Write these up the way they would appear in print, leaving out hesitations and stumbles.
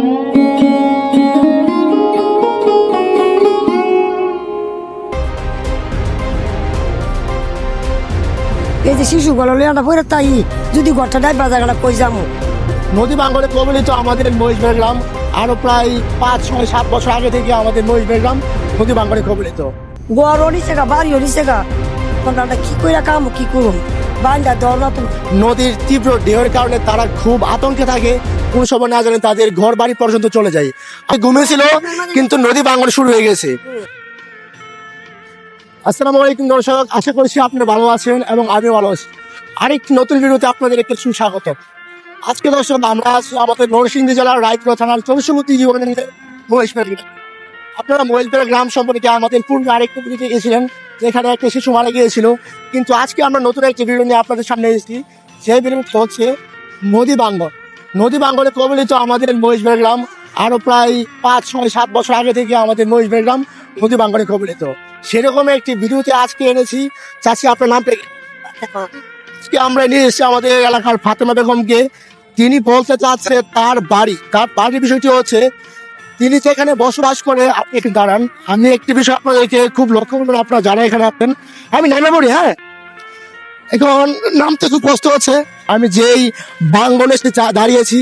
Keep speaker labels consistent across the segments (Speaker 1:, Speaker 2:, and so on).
Speaker 1: এই যে শিশুগুলো লিয়াটা পরে তাই যদি ঘরটা ডাই বাজারটা কই যাবো।
Speaker 2: নদী ভাঙ্গনে কবলিত আমাদের মহিষবেড় গ্রাম আরো প্রায় 5-6-7 বছর আগে থেকে আমাদের মহিষবেড় গ্রাম নদী ভাঙ্গনে কবলিত।
Speaker 1: গোয়ার অনিছে গা বাড়ি অনিছে গা আমরা কি কইরা কাম কি করুম বান্ধা দর না তো।
Speaker 2: নদীর তীব্র ঢেউয়ের কারণে তারা খুব আতঙ্কে থাকে, কোন সময় না জানে তাদের ঘর বাড়ি পর্যন্ত চলে যায়। ঘুমিয়েছিল কিন্তু নদী ভাঙ্গন শুরু হয়ে গেছে। আসসালামু আলাইকুম দর্শক, আশা করছি আপনারা ভালো আছেন এবং আমিও ভালো আছি। আরেকটি নতুন ভিডিওতে আপনাদের একটু সুস্বাগত। আজকে দর্শক আমরা আছি আমাদের নরসিংদী জেলার রায়পুরা থানার চৌষট্টি জীবনের মহেশপুর। আপনারা মহেশপুর গ্রাম সম্পর্কে আমাদের পূর্বে আরেকটি ভিডিওতে গেছিলেন যেখানে একটা শিশু মারা গিয়েছিল, কিন্তু আজকে আমরা নতুন একটি ভিডিও নিয়ে আপনাদের সামনে এসেছি। সেই ভিডিওটা হচ্ছে নদী ভাঙ্গন। নদী ভাঙ্গনে কবলিত আমাদের মহেশপুর গ্রাম আরো প্রায় 5-6-7 বছর আগে থেকে আমাদের মহেশপুর গ্রাম নদী ভাঙ্গনে কবলিত। সেরকম একটি ভিডিওতে আজকে এনেছি। চাচ্ছি আপনার নাম পেয়ে আজকে আমরা নিয়ে এসেছি আমাদের এলাকার ফাতেমা বেগমকে। তিনি বলতে চাচ্ছে তার বাড়ির বিষয়টি হচ্ছে তিনি যেখানে বসবাস করে। আপনি একটু দাঁড়ান, আমি একটি বিষয় আপনাদেরকে খুব লক্ষ্য করবেন, আপনারা যারা এখানে আসবেন। আমি নেমে পড়ি, হ্যাঁ এখন নামতে খুব কষ্ট হচ্ছে। আমি যেই ভাঙ্গনে দাঁড়িয়েছি,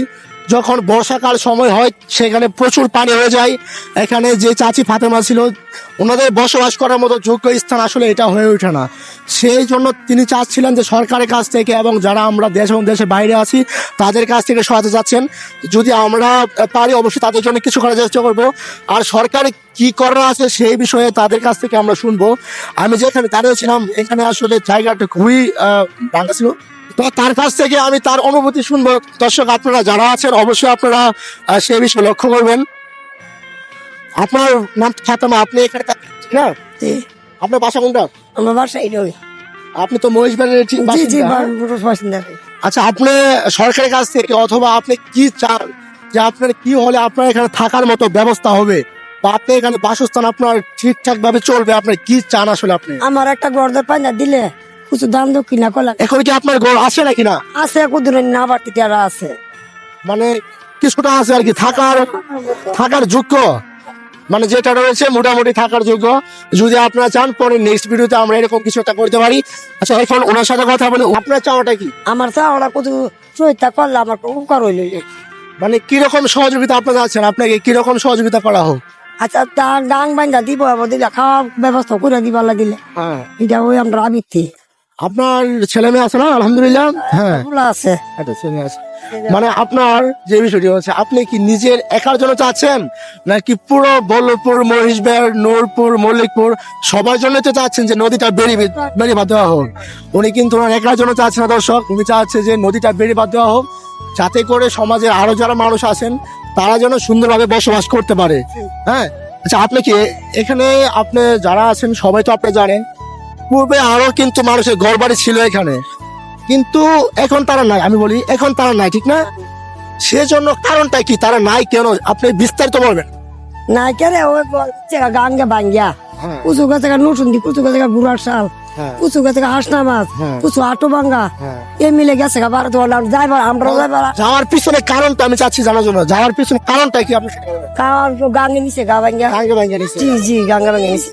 Speaker 2: যখন বর্ষাকাল সময় হয় সেখানে প্রচুর পানি হয়ে যায়। এখানে যে চাচি ফাতেমা ছিল ওনাদের বসবাস করার মতো যোগ্য স্থান আসলে এটা হয়ে ওঠে না। সেই জন্য তিনি চাচ্ছিলেন যে সরকারের কাছ থেকে এবং যারা আমরা দেশ এবং দেশের বাইরে আছি তাদের কাছ থেকে সহায়তা চাচ্ছেন। যদি আমরা পারি অবশ্যই তাদের জন্য কিছু করার চেষ্টা করবো। আর সরকার কি করার আছে সেই বিষয়ে তাদের কাছ থেকে আমরা শুনবো। আমি যেখানে দাঁড়িয়েছিলাম এখানে আসলে জায়গাটা খুবই ভাঙা ছিল, তো তার কাছ থেকে আমি তার অনুভূতি শুনবো। দর্শক আপনারা যারা আছেন অবশ্যই আপনারা সে বিষয়ে লক্ষ্য করবেন। আপনার নাম ফাতেমা, আপনি এখানে না? আপনার বাসা কোনটা?
Speaker 1: আমার বাসা এই
Speaker 2: আপনি তো মহেশবাড়ির ঠিক
Speaker 1: বাসিন্দা।
Speaker 2: আচ্ছা, আপনি সরকারের কাছ থেকে অথবা আপনি কি চান যে আপনার কি হলে আপনার এখানে থাকার মতো ব্যবস্থা হবে বা আপনি এখানে বাসস্থান আপনার ঠিকঠাক ভাবে চলবে, আপনার কি চান আসলে? আপনি
Speaker 1: আমার একটা গর্দার পাঞ্জা দিলে কিছু দাম দক্ষিণ না করলাম।
Speaker 2: এখন কি আপনার ঘর আছে নাকি? না
Speaker 1: আছে, কুদুর না বাড়তি আর আছে,
Speaker 2: মানে কিছুটা আছে আর কি থাকার যোগ্য, মানে যেটা রয়েছে মোটামুটি থাকার যোগ্য। যদি আপনারা চান পরে নেক্সট ভিডিওতে আমরা এরকম কিছু একটা করতে পারি। আচ্ছা, এখন ওনার সাথে কথা বলে আপনার চাওয়াটা কি?
Speaker 1: আমার চাওয়াটা কত সহায়তা করলে আমার উপকার হইল।
Speaker 2: মানে কিরকম সহযোগিতা আপনারা আছেন, আপনাকে কিরকম সহযোগিতা করা হোক?
Speaker 1: আচ্ছা, তার ডাং বান্ধা দিব দিলে খাওয়া ব্যবস্থা করে দিবার দিলে,
Speaker 2: হ্যাঁ
Speaker 1: এটা ওই আমরা আবৃত্তি।
Speaker 2: আপনার ছেলে মেয়ে আছে না? আলহামদুলিল্লাহ, হ্যাঁ
Speaker 1: আছে।
Speaker 2: মানে আপনার যে বিষয়টি হচ্ছে আপনি কি নিজের একার জন্য চাচ্ছেন নাকি পুরো বল্লভপুর, মহেশবেড়, নূরপুর, মল্লিকপুর সবার জন্য তো চাচ্ছেন যে নদীটা বেড়ি বাঁধ দেওয়া হোক? উনি কিন্তু ওনার একার জন্য চাচ্ছে না দর্শক, উনি চাচ্ছে যে নদীটা বেড়ি বাঁধ দেওয়া হোক যাতে করে সমাজের আরো যারা মানুষ আছেন তারা যেন সুন্দরভাবে বসবাস করতে পারে। হ্যাঁ, আচ্ছা, আপনি কি এখানে আপনি যারা আছেন সবাই তো আপনি জানেন পূর্বে আরো কিন্তু মানুষের ঘর বাড়ি ছিল এখানে, কিন্তু এখন তারা নাই। আমি বলি এখন তারা নাই, ঠিক না? সেজন্য কারণটা কি, তারা নাই কেন আপনি বিস্তারিত বলবেন?
Speaker 1: না কেন ওই গাঙ্গে বাঙ্গিয়া কুচু গাছে নতুন দি কুচু গাছে গুড়ার শাল, কুচু গাছে হাসনা মাছ, কুচু আটো ভাঙ্গা এ মিলে গেছে যাইবার আমরা
Speaker 2: যাওয়ার পিছনে কারণটা আমি চাচ্ছি জানার জন্য। যাওয়ার পিছনে কারণটা কি আপনি?
Speaker 1: কারণ গাঙ্গে নিচে গা ভাঙ্গা,
Speaker 2: গাঙ্গে ভাঙ্গা নিছে।
Speaker 1: জি জি, গাঙ্গে ভাঙ্গা নিচে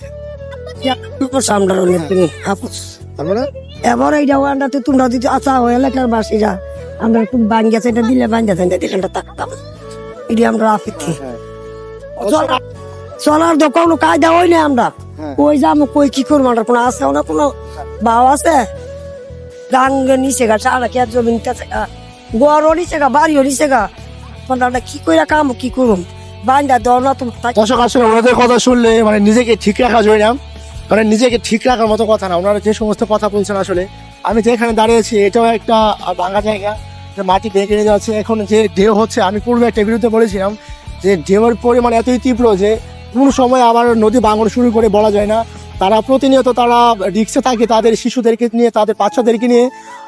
Speaker 1: আমরা হাপুস। এবার এইটা আমরা তোমরা দিতে আচ্ছা ওই এলাকার বাসীরা আমরা একটু বাঙ্গিয়াছে এটা দিলে বাঙ্গিয়াছে দিলে থাকতাম, এটি আমরা আপত্তি। চলার তো কোনো কায়দা হয় না, আমরা কই যাবো কই কি করবো, আমরা কোনো আছে না কোনো ভাও আছে? গাঙ্গে নিচে গা সারা খেয়ার জমি নিতেছে গা, গোয়ার নিচে গা বাড়ি নিচে গা আমরা কি কইরা কাম কি করুম বান্ধা দর না তুমি।
Speaker 2: দর্শক আসলে ওনাদের কথা শুনলে মানে নিজেকে ঠিক রাখা যায় না, মানে নিজেকে ঠিক রাখার মতো কথা না। ওনারা যে সমস্ত কথা বলছেন আসলে আমি যেখানে দাঁড়িয়েছি এটাও একটা ভাঙা জায়গা, যে মাটি ভেঙে নিয়ে যাচ্ছে। এখন যে ঢেউ হচ্ছে, আমি পূর্বে একটা বিরুদ্ধে বলেছিলাম যে ঢেউয়ের পরিমাণ এতই তীব্র যে কোন সময় আবার নদী ভাঙন শুরু করে বলা যায় না। তারা প্রতিনিয়ত তারা রিক্সে থাকে, তাদের শিশুদেরকে নিয়ে তাদের বাচ্চাদেরকে নিয়ে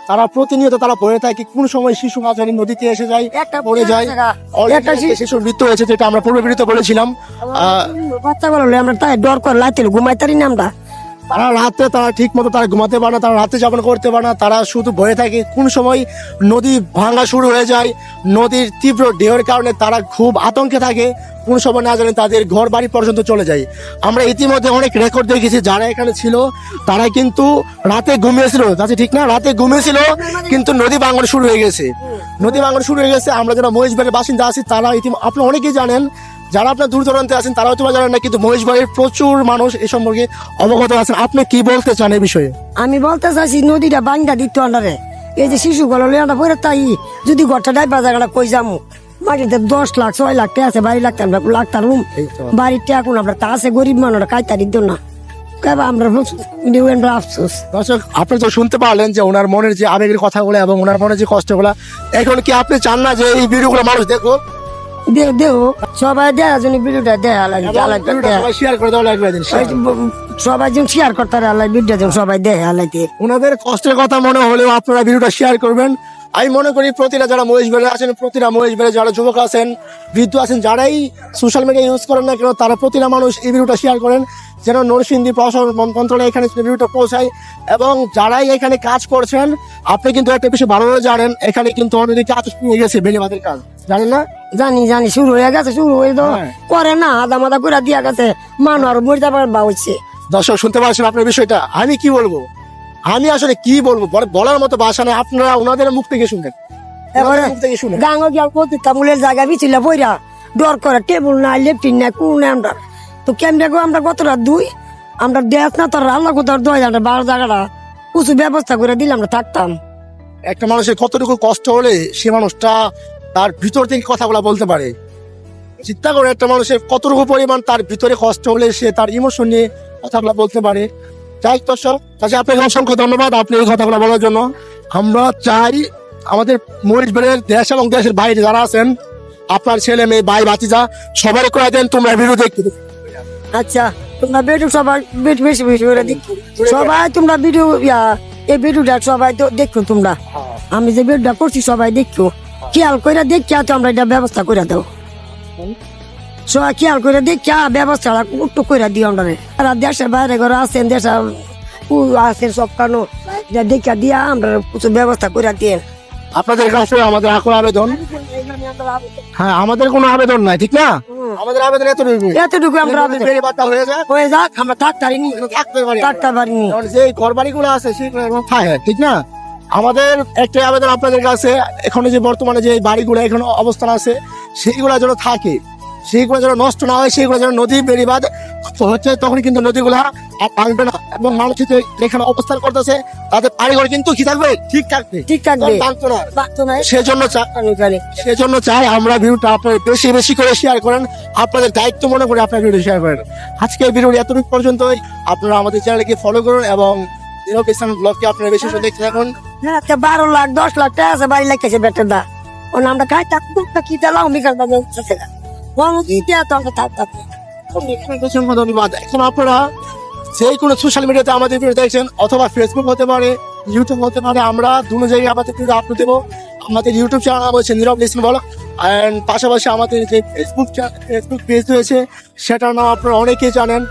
Speaker 2: তারা প্রতিনিয়ত তারা পড়ে থাকে। কোন সময় শিশু মাঝারি নদীতে এসে যায়, একটা পড়ে যায়, একটা শিশুর মৃত্যু হয়েছে, যেটা আমরা পূর্বে বিরুদ্ধে বলেছিলাম।
Speaker 1: বাচ্চা বললে আমরা তাই ডর করে লাইতে ঘুমাইতারি না আমরা,
Speaker 2: তারা রাতে তারা ঠিক মতো তারা ঘুমাতে পারে না, তারা রাতে যাপন করতে পারে না, তারা শুধু ভয়ে থাকে কোন সময় নদী ভাঙা শুরু হয়ে যায়। নদীর তীব্র ঢেউয়ের কারণে তারা খুব আতঙ্কে থাকে, কোন সময় না জানে তাদের ঘর বাড়ি পর্যন্ত চলে যায়। আমরা ইতিমধ্যে অনেক রেকর্ড দেখেছি, যারা এখানে ছিল তারা কিন্তু রাতে ঘুমিয়েছিল, তাতে ঠিক না, রাতে ঘুমিয়েছিল কিন্তু নদী ভাঙন শুরু হয়ে গেছে। নদী ভাঙন শুরু হয়ে গেছে। আমরা যারা মহেশবাড়ির বাসিন্দা আছি তারা আপনারা অনেকেই জানেন, যারা আপনার দূর দূরান্তে আছেন তারা হয়তো বা জানেন না, কিন্তু মহেশবাড়ির প্রচুর মানুষ এ সম্পর্কে অবগত আছেন। আপনি কি বলতে চান এই বিষয়ে?
Speaker 1: আমি বলতে চাইছি নদীটা বাঙ্গা দিত আন্ডারে, এই যে শিশু গুলো লেয়াটা পরে তাই যদি ঘরটা ডাইবা জায়গাটা কই যামু, বাড়িতে 10 লাখ 6 লাখ টাকা আছে, বাড়ি লাগতাম লাখতাম রুম বাড়ির টাকা কোন আমরা তা আছে, গরিব মানুষ কাইতা দিত না, আমরা আফসোস।
Speaker 2: দর্শক আপনি তো শুনতে পারলেন যে ওনার মনের যে আবেগের কথাগুলো এবং ওনার মনের যে কষ্টগুলো। এখন কি আপনি চান না যে এই ভিডিওগুলো মানুষ দেখো?
Speaker 1: দেহ সবাই দেয় জন্য ভিডিওটা দেয়া লাগে,
Speaker 2: শেয়ার করে দেওয়া লাগবে।
Speaker 1: সবাই যেন শেয়ার করতে আল্লাহ ভিডিও যেন সবাই দেয় আল্লাহতে।
Speaker 2: ওনাদের কষ্টের কথা মনে হলেও আপনারা ভিডিওটা শেয়ার করবেন। আমি মনে করি প্রতিটা যারা মহেশবাড়ি আছেন, প্রতিটা মহেশবাড়ি যারা যুবক আছেন, বৃদ্ধ আছেন, যারাই সোশ্যাল মিডিয়া ইউজ করেন না কেন, তারা প্রতিটা মানুষ এই ভিডিওটা শেয়ার করেন, যেন নরসিংদী প্রশাসন মন্ত্রণালয় এখানে ভিডিওটা পৌঁছায়। এবং যারাই এখানে কাজ করছেন, আপনি কিন্তু একটা বিষয় ভালোভাবে জানেন, এখানে কিন্তু অলরেডি কাজ শুরু হয়ে গেছে, বেড়িবাঁধের কাজ, জানেন না?
Speaker 1: জানি শুরু হয়ে গেছে, শুরু হয়ে তো করে না, আদা মাদা করে দিয়া গেছে, মানুষ আর মরে যাবার বা হচ্ছে।
Speaker 2: দর্শক শুনতে পাচ্ছেন আপনার বিষয়টা, আমি কি বলবো, আমি আসলে কি বলবো, বলার মতো ভাষা নেই। আপনারা ওনাদের মুখ থেকে শুনেন,
Speaker 1: গাঙ্গ গিয়া তামুলের জায়গা বিছিল বইরা ডর করে, টেবুল নাই, লেফটিন নাই, কোন নাই, আমরা তো কেমনে গো আমরা কত রাত দুই, আমরা দেশ না তোর আল্লাহ কোথাও 2012 জায়গাটা উঁচু ব্যবস্থা করে দিলে আমরা থাকতাম।
Speaker 2: একটা মানুষের কতটুকু কষ্ট হলে সে মানুষটা তার ভিতর থেকে কথাগুলো বলতে পারে। চিন্তা করে একটা মানুষের কতটুকু পরিমাণ তার ভিতরে কষ্ট হলে সে তার ইমোশন নিয়ে কথাগুলো বলতে পারে। যাই দর্শক, কাছে আপনাকে অসংখ্য ধন্যবাদ আপনি এই কথাগুলো বলার জন্য। আমরা চাই আমাদের মহেশবাড়ির দেশ এবং দেশের বাইরে যারা আছেন, আপনার ছেলে মেয়ে ভাই ভাতিজা সবার করে দেন তোমরা ভিডিও দেখতে।
Speaker 1: আচ্ছা তোমরা ভিডিও সবাই বেশি বেশি করে দেখো, সবাই তোমরা ভিডিও এই ভিডিওটা সবাই তো দেখো, তোমরা আমি যে ভিডিওটা করছি সবাই দেখো, খেয়াল করে দেখিয়া তো আমরা এটা ব্যবস্থা করে দাও, সবাই খেয়াল করে দেখিয়া ব্যবস্থা একটু করে দিও আমরা। আর দেশের বাইরে ঘরে আছেন, দেশে আছেন সব কারণ দেখিয়া দিয়া আমরা কিছু ব্যবস্থা করে দিয়ে।
Speaker 2: আপনাদের কাছে আমাদের আকুল আবেদন, হ্যাঁ আমাদের কোনো আবেদন নাই, ঠিক না, আমাদের আবেদন
Speaker 1: এতটুকু আমরা হয়ে যাক, আমরা থাকতে পারিনি,
Speaker 2: যে ঘর বাড়িগুলো আছে সেগুলো থাকে, ঠিক না। আমাদের একটা আবেদন আপনাদের কাছে, এখন যে বর্তমানে যে বাড়িগুলো এখন অবস্থান আছে সেইগুলো যেন থাকে, সেইগুলো যেন নষ্ট না হয়, সেইগুলো যেন নদী বেড়িবাঁধ হচ্ছে তখন কিন্তু নদীগুলা আর ভাঙবে না। এবং মানুষ এখানে অবস্থান করতেছে তাদের বাড়িঘর কিন্তু কি থাকবে, ঠিক থাকবে, ভাঙতো না। সেজন্য চাই আমরা ভিডিওটা আপনার বেশি বেশি করে শেয়ার করেন, আপনাদের দায়িত্ব মনে করে আপনার ভিডিও শেয়ার করেন। আজকে এই ভিডিও এতটুকু পর্যন্তই। আপনারা আমাদের চ্যানেলকে ফলো করুন এবং ব্লগকে আপনারা বেশি দেখতে থাকুন।
Speaker 1: 12 লাখ 10 লাখ টাকা আছে বাড়ি লাগতেছে বেটার দা, আমরা খাই কি দিলাম বিকাল
Speaker 2: ধন্যবাদ। এখন আপনারা যে কোনো সোশ্যাল মিডিয়াতে আমাদের ভিডিও দেখছেন, অথবা ফেসবুক হতে পারে, ইউটিউব হতে পারে, আমরা দুটো জায়গায় আমাদের ভিডিও আপলোড দেবো। আমাদের ইউটিউব চ্যানেল হচ্ছে নীরব লিসন ব্লগ, পাশাপাশি আমাদের যে ফেসবুক পেজ রয়েছে সেটার নাম আপনারা অনেকেই জানেন,